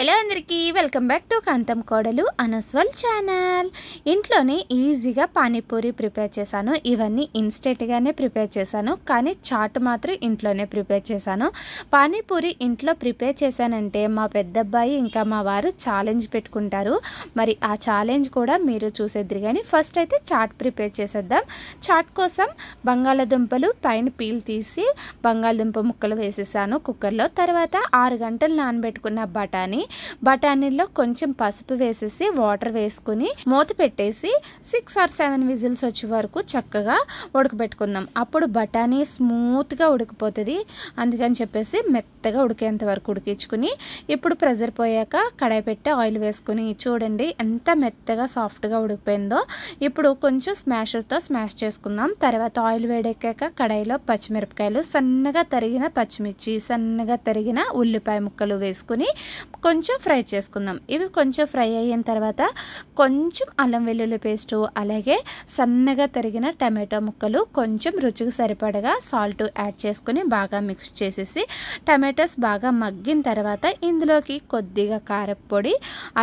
Hello అందరికీ welcome back to కాంతం కోడలు అనస్వల్ channel. ఇంట్లోనే ఈజీగా పానీపూరి ప్రిపేర్ చేశాను. ఇవన్నీ ఇన్స్టెంట్గానే ప్రిపేర్ చేశాను, కానీ చాట్ మాత్రం ఇంట్లోనే ప్రిపేర్ చేశాను. పానీపూరి ఇంట్లో ప్రిపేర్ చేశానంటే మా పెద్దబ్బాయి ఇంకా మా వారు ఛాలెంజ్ పెట్టుకుంటారు. మరి ఆ ఛాలెంజ్ కూడా మీరు చూసేద్దరు. కానీ ఫస్ట్ అయితే చాట్ ప్రిపేర్ చేసేద్దాం. చాట్ కోసం బంగాళదుంపలు పైన పీల్ తీసి బంగాళదుంప ముక్కలు వేసేసాను కుక్కర్లో. తర్వాత 6 గంటలు నానబెట్టుకున్న బఠానీలో కొంచెం పసుపు వేసేసి వాటర్ వేసుకుని మూత పెట్టేసి 6 or 7 విజిల్స్ వచ్చే వరకు చక్కగా ఉడకబెట్టుకుందాం. అప్పుడు బఠానీ స్మూత్గా ఉడికిపోతుంది. అందుకని చెప్పేసి మెత్తగా ఉడికేంత వరకు ఉడికించుకుని ఇప్పుడు ప్రెజర్ పోయాక కడాయి పెట్టి ఆయిల్ వేసుకుని చూడండి ఎంత మెత్తగా సాఫ్ట్గా ఉడికిపోయిందో. ఇప్పుడు కొంచెం స్మాషర్తో స్మాష్ చేసుకుందాం. తర్వాత ఆయిల్ వేడెక్కాక కడాయిలో పచ్చిమిరపకాయలు, సన్నగా తరిగిన పచ్చిమిర్చి, సన్నగా తరిగిన ఉల్లిపాయ ముక్కలు వేసుకుని కొంచెం ఫ్రై చేసుకుందాం. ఇవి కొంచెం ఫ్రై అయిన తర్వాత కొంచెం అల్లం వెల్లుల్లి పేస్టు, అలాగే సన్నగా తరిగిన టమాటో ముక్కలు, కొంచెం రుచికి సరిపడగా సాల్ట్ యాడ్ చేసుకుని బాగా మిక్స్ చేసేసి టమాటోస్ బాగా మగ్గిన తర్వాత ఇందులోకి కొద్దిగా కారపొడి,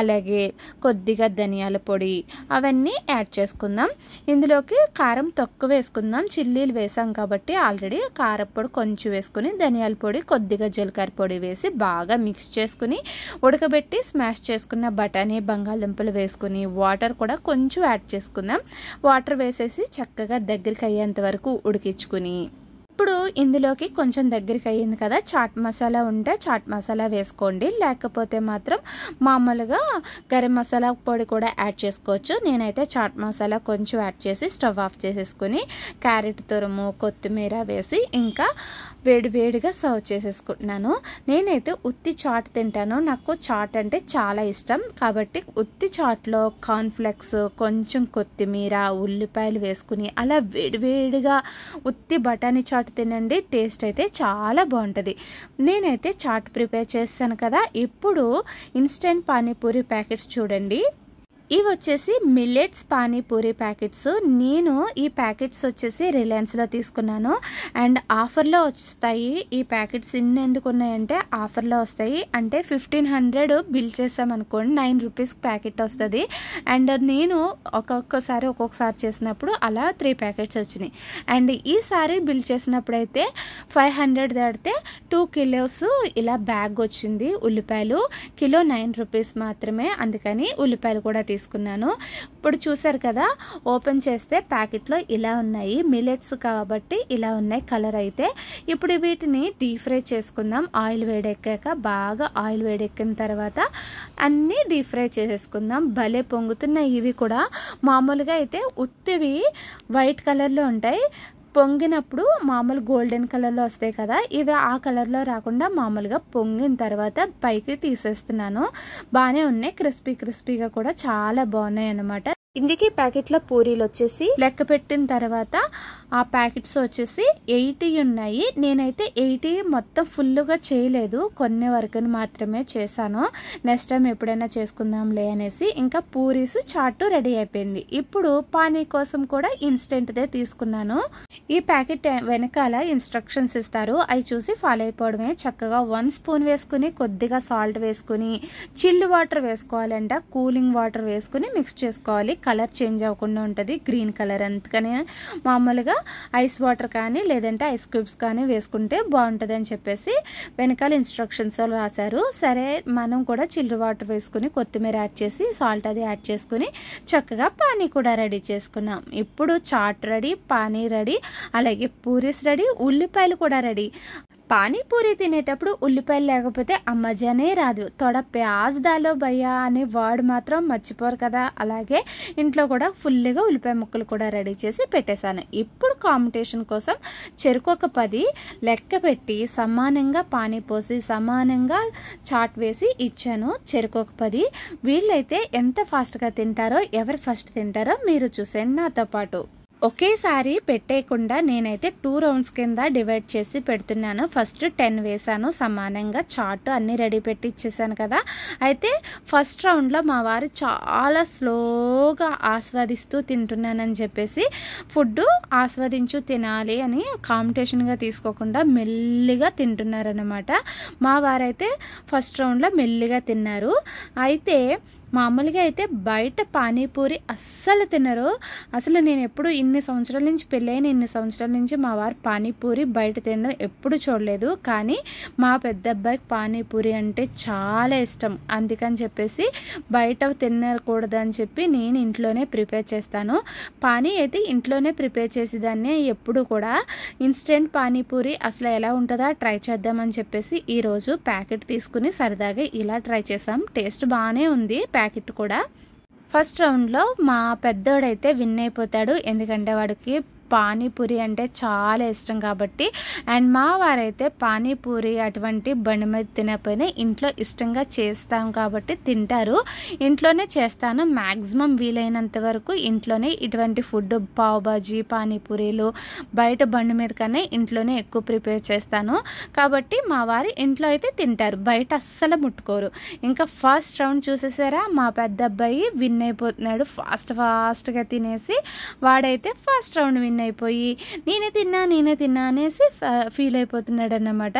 అలాగే కొద్దిగా ధనియాల పొడి అవన్నీ యాడ్ చేసుకుందాం. ఇందులోకి కారం తక్కువ వేసుకుందాం, చిల్లీలు వేసాం కాబట్టి ఆల్రెడీ కారపొడి కొంచెం వేసుకుని ధనియాల పొడి, కొద్దిగా జీలకర్ర పొడి వేసి బాగా మిక్స్ చేసుకుని ఉడకబెట్టి స్మాష్ చేసుకున్న బఠానీ బంగాళదుంపలు వేసుకుని వాటర్ కూడా కొంచెం యాడ్ చేసుకుందాం. వాటర్ వేసేసి చక్కగా దగ్గరికి అయ్యేంత వరకు ఉడికించుకుని ఇప్పుడు ఇందులోకి కొంచెం దగ్గరికి అయ్యింది కదా, చాట్ మసాలా ఉంటే చాట్ మసాలా వేసుకోండి, లేకపోతే మాత్రం మామూలుగా గరం మసాలా పొడి కూడా యాడ్ చేసుకోవచ్చు. నేనైతే చాట్ మసాలా కొంచెం యాడ్ చేసి స్టవ్ ఆఫ్ చేసేసుకుని క్యారెట్ తురుము, కొత్తిమీర వేసి ఇంకా వేడివేడిగా సర్వ్ చేసేసుకుంటున్నాను. నేనైతే ఉత్తి చాట్ తింటాను, నాకు చాట్ అంటే చాలా ఇష్టం. కాబట్టి ఉత్తి చాట్లో కార్న్ఫ్లెక్స్, కొంచెం కొత్తిమీర, ఉల్లిపాయలు వేసుకుని అలా వేడివేడిగా ఉత్తి బఠానీ చాట్ తినండి, టేస్ట్ అయితే చాలా బాగుంటుంది. నేనైతే చాట్ ప్రిపేర్ చేస్తాను కదా. ఇప్పుడు ఇన్స్టెంట్ పానీపూరి ప్యాకెట్స్ చూడండి. ఇవి వచ్చేసి మిల్లెట్స్ పానీపూరి ప్యాకెట్స్. నేను ఈ ప్యాకెట్స్ వచ్చేసి రిలయన్స్లో తీసుకున్నాను అండ్ ఆఫర్లో వస్తాయి. ఈ ప్యాకెట్స్ ఇన్ని ఎందుకు ఉన్నాయంటే ఆఫర్లో వస్తాయి. అంటే 1500 బిల్ చేసామనుకోండి 9 రూపీస్ ప్యాకెట్ వస్తుంది. అండ్ నేను ఒక్కొక్కసారి చేసినప్పుడు అలా 3 ప్యాకెట్స్ వచ్చినాయి. అండ్ ఈసారి బిల్ చేసినప్పుడు అయితే 500 దాటితే 2 కిలోస్ ఇలా బ్యాగ్ వచ్చింది. ఉల్లిపాయలు కిలో 9 రూపీస్ మాత్రమే, అందుకని ఉల్లిపాయలు కూడా తీసుకున్నాను. ఇప్పుడు చూసారు కదా, ఓపెన్ చేస్తే ప్యాకెట్లో ఇలా ఉన్నాయి. మిల్లెట్స్ కాబట్టి ఇలా ఉన్నాయి కలర్ అయితే. ఇప్పుడు వీటిని డీప్ ఫ్రై చేసుకుందాం. ఆయిల్ వేడెక్కాక బాగా ఆయిల్ వేడెక్కిన తర్వాత అన్నీ డీప్ ఫ్రై చేసేసుకుందాం. భలే పొంగుతున్నాయి ఇవి కూడా. మామూలుగా అయితే ఉత్తివి వైట్ కలర్లో ఉంటాయి, పొంగినప్పుడు మామూలు గోల్డెన్ కలర్లో వస్తాయి కదా, ఇవి ఆ కలర్లో రాకుండా మామూలుగా పొంగిన తర్వాత పైకి తీసేస్తున్నాను. బాగానే ఉన్నాయి, క్రిస్పీగా కూడా చాలా బాగున్నాయి అన్నమాట. ఇందుకే ప్యాకెట్లో పూరీలు వచ్చేసి లెక్క పెట్టిన తర్వాత ఆ ప్యాకెట్స్ వచ్చేసి 80 ఉన్నాయి. నేనైతే 80 మొత్తం ఫుల్గా చేయలేదు, కొన్ని వరకు మాత్రమే చేశాను. నెక్స్ట్ టైం ఎప్పుడైనా చేసుకుందాంలే అనేసి ఇంకా పూరీస్ చాటు రెడీ అయిపోయింది. ఇప్పుడు పానీ కోసం కూడా ఇన్స్టెంట్దే తీసుకున్నాను. ఈ ప్యాకెట్ వెనకాల ఇన్స్ట్రక్షన్స్ ఇస్తారు, అవి చూసి ఫాలో అయిపోవడమే. చక్కగా 1 స్పూన్ వేసుకుని కొద్దిగా సాల్ట్ వేసుకుని చిల్డ్ వాటర్ వేసుకోవాలంట, కూలింగ్ వాటర్ వేసుకుని మిక్స్ చేసుకోవాలి. కలర్ చేంజ్ అవ్వకుండా ఉంటుంది, గ్రీన్ కలర్. అందుకని మామూలుగా ఐస్ వాటర్ కానీ లేదంటే ఐస్ క్యూబ్స్ కానీ వేసుకుంటే బాగుంటుంది అని చెప్పేసి వెనకాల ఇన్స్ట్రక్షన్స్లో రాశారు. సరే మనం కూడా చిల్డ్ వాటర్ వేసుకుని కొత్తిమీర యాడ్ చేసి సాల్ట్ అది యాడ్ చేసుకుని చక్కగా పానీ కూడా రెడీ చేసుకున్నాం. ఇప్పుడు చాట్ రెడీ, పానీ రెడీ, అలాగే పూరీస్ రెడీ, ఉల్లిపాయలు కూడా రెడీ. పానీపూరి తినేటప్పుడు ఉల్లిపాయలు లేకపోతే ఆ మజానే రాదు. తొడ ప్యాజ్ దాలో భయ్యా అనే వర్డ్ మాత్రం మర్చిపోరు కదా. అలాగే ఇంట్లో కూడా ఫుల్గా ఉల్లిపాయ ముక్కలు కూడా రెడీ చేసి పెట్టేశాను. ఇప్పుడు కాంపిటీషన్ కోసం చెరుకు ఒక 10 లెక్క పెట్టి సమానంగా పానీ పోసి సమానంగా చాట్ వేసి ఇచ్చాను. చెరుకు ఒక 10. వీళ్ళైతే ఎంత ఫాస్ట్గా తింటారో, ఎవరు ఫస్ట్ తింటారో మీరు చూసేయండి నాతో పాటు. ఒకేసారి పెట్టేయకుండా నేనైతే 2 రౌండ్స్ కింద డివైడ్ చేసి పెడుతున్నాను. ఫస్ట్ 10 వేసాను సమానంగా, చాట్ అన్నీ రెడీ పెట్టి ఇచ్చేసాను కదా. అయితే ఫస్ట్ రౌండ్లో మా వారు చాలా స్లోగా ఆస్వాదిస్తూ తింటున్నానని చెప్పేసి ఫుడ్ ఆస్వాదించు తినాలి అని కాంపిటీషన్గా తీసుకోకుండా మెల్లిగా తింటున్నారన్నమాట. మా వారైతే ఫస్ట్ రౌండ్లో మెల్లిగా తిన్నారు. అయితే మామూలుగా అయితే బయట పానీపూరి అస్సలు తినరు. అసలు నేను ఎప్పుడు ఇన్ని సంవత్సరాల నుంచి పెళ్ళైన ఇన్ని సంవత్సరాల నుంచి మా వారు పానీపూరి బయట తినడం ఎప్పుడు చూడలేదు. కానీ మా పెద్ద అబ్బాయికి పానీపూరి అంటే చాలా ఇష్టం. అందుకని చెప్పేసి బయట తినకూడదని చెప్పి నేను ఇంట్లోనే ప్రిపేర్ చేస్తాను. పానీ అయితే ఇంట్లోనే ప్రిపేర్ చేసేదాన్ని ఎప్పుడు కూడా. ఇన్స్టెంట్ పానీపూరి అసలు ఎలా ఉంటుందో ట్రై చేద్దామని చెప్పేసి ఈరోజు ప్యాకెట్ తీసుకుని సరదాగా ఇలా ట్రై చేసాం. టేస్ట్ బాగానే ఉంది ప్యాకెట్ కూడా. ఫస్ట్ రౌండ్లో మా పెద్దోడైతే విన్ అయిపోతాడు, ఎందుకంటే వాడికి పానీపూరి అంటే చాలా ఇష్టం కాబట్టి. అండ్ మా వారైతే పానీపూరి అటువంటి బండి మీద తినకపోయినా ఇంట్లో ఇష్టంగా చేస్తాం కాబట్టి తింటారు. ఇంట్లోనే చేస్తాను మ్యాక్సిమం వీలైనంత వరకు. ఇంట్లోనే ఇటువంటి ఫుడ్ పావ్ బాజీ పానీపూరీలు బయట బండి మీద కన్నా ఇంట్లోనే ఎక్కువ ప్రిపేర్ చేస్తాను కాబట్టి మా వారు ఇంట్లో అయితే తింటారు, బయట అస్సలు ముట్టుకోరు. ఇంకా ఫస్ట్ రౌండ్ చూసేసారా, మా పెద్ద అబ్బాయి విన్ అయిపోతున్నాడు. ఫాస్ట్గా తినేసి వాడైతే ఫస్ట్ రౌండ్ విన్ అయిపోయి నేనే తిన్నా అనేసి ఫీల్ అయిపోతున్నాడు అన్నమాట.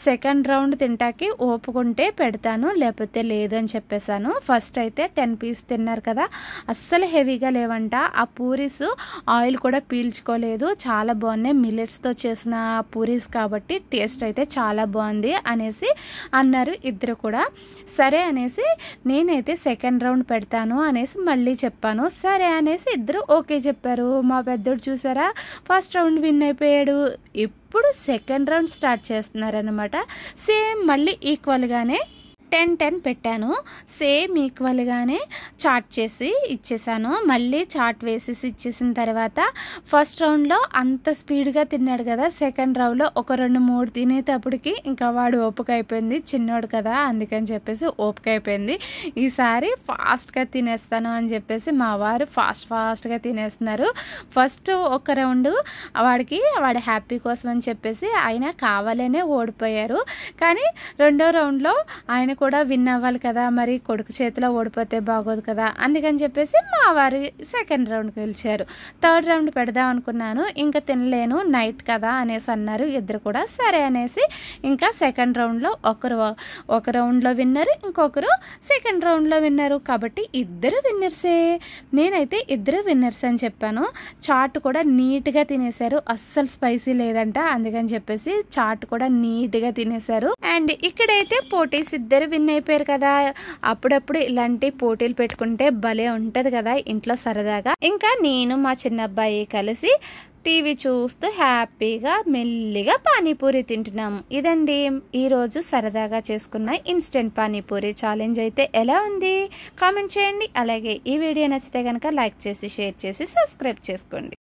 సెకండ్ రౌండ్ తింటాకి ఓపుకుంటే పెడతాను, లేకపోతే లేదని చెప్పేశాను. ఫస్ట్ అయితే 10 పీస్ తిన్నారు కదా, అస్సలు హెవీగా లేవంట. ఆ పూరీస్ ఆయిల్ కూడా పీల్చుకోలేదు, చాలా బాగున్నాయి. మిల్లెట్స్తో చేసిన పూరీస్ కాబట్టి టేస్ట్ అయితే చాలా బాగుంది అనేసి అన్నారు ఇద్దరు కూడా. సరే అనేసి నేనైతే సెకండ్ రౌండ్ పెడతాను అనేసి మళ్ళీ చెప్పాను. సరే అనేసి ఇద్దరు ఓకే చెప్పారు. మా పెద్దోడు చూసారా ఫస్ట్ రౌండ్ విన్ అయిపోయాడు. ఇప్పుడు సెకండ్ రౌండ్ స్టార్ట్ చేస్తున్నారనమాట. సేమ్ మళ్ళీ ఈక్వల్గానే 10 పెట్టాను. సేమ్ ఈక్వల్గానే చాట్ చేసి ఇచ్చేసాను. మళ్ళీ చాట్ వేసేసి ఇచ్చేసిన తర్వాత ఫస్ట్ రౌండ్లో అంత స్పీడ్గా తిన్నాడు కదా, సెకండ్ రౌండ్లో ఒక 2-3 తినేటప్పటికి ఇంకా వాడు ఓపిక అయిపోయింది. చిన్నోడు కదా అందుకని చెప్పేసి ఓపిక అయిపోయింది. ఈసారి ఫాస్ట్గా తినేస్తాను అని చెప్పేసి మా వారు ఫాస్ట్గా తినేస్తున్నారు. ఫస్ట్ ఒక రౌండ్ వాడి హ్యాపీ కోసం అని చెప్పేసి ఆయన కావాలనే ఓడిపోయారు. కానీ రెండో రౌండ్లో ఆయన కూడా విన్ అవ్వాలి కదా, మరి కొడుకు చేతిలో ఓడిపోతే బాగోదు కదా, అందుకని చెప్పేసి మా వారు సెకండ్ రౌండ్కి గెలిచారు. థర్డ్ రౌండ్ పెడదాం అనుకున్నాను, ఇంకా తినలేను నైట్ కదా అనేసి అన్నారు ఇద్దరు కూడా. సరే అనేసి ఇంకా సెకండ్ రౌండ్లో ఒక రౌండ్లో విన్నరు, ఇంకొకరు సెకండ్ రౌండ్లో విన్నరు కాబట్టి ఇద్దరు విన్నర్సే. నేనైతే ఇద్దరు విన్నర్స్ అని చెప్పాను. చాట్ కూడా నీట్గా తినేశారు, అస్సలు స్పైసీ లేదంట, అందుకని చెప్పేసి చాట్ కూడా నీట్గా తినేశారు. అండ్ ఇక్కడైతే పోటీస్ ఇద్దరు విన్ అయిపోయారు కదా. అప్పుడప్పుడు ఇలాంటి పోటీలు పెట్టుకుంటే భలే ఉంటది కదా ఇంట్లో సరదాగా. ఇంకా నేను మా చిన్న అబ్బాయి కలిసి టీవీ చూస్తూ హ్యాపీగా మెల్లిగా పానీపూరి తింటున్నాము. ఇదండి ఈరోజు సరదాగా చేసుకున్న ఇన్స్టెంట్ పానీపూరి ఛాలెంజ్. అయితే ఎలా ఉంది కామెంట్ చేయండి. అలాగే ఈ వీడియో నచ్చితే కనుక లైక్ చేసి షేర్ చేసి సబ్స్క్రైబ్ చేసుకోండి.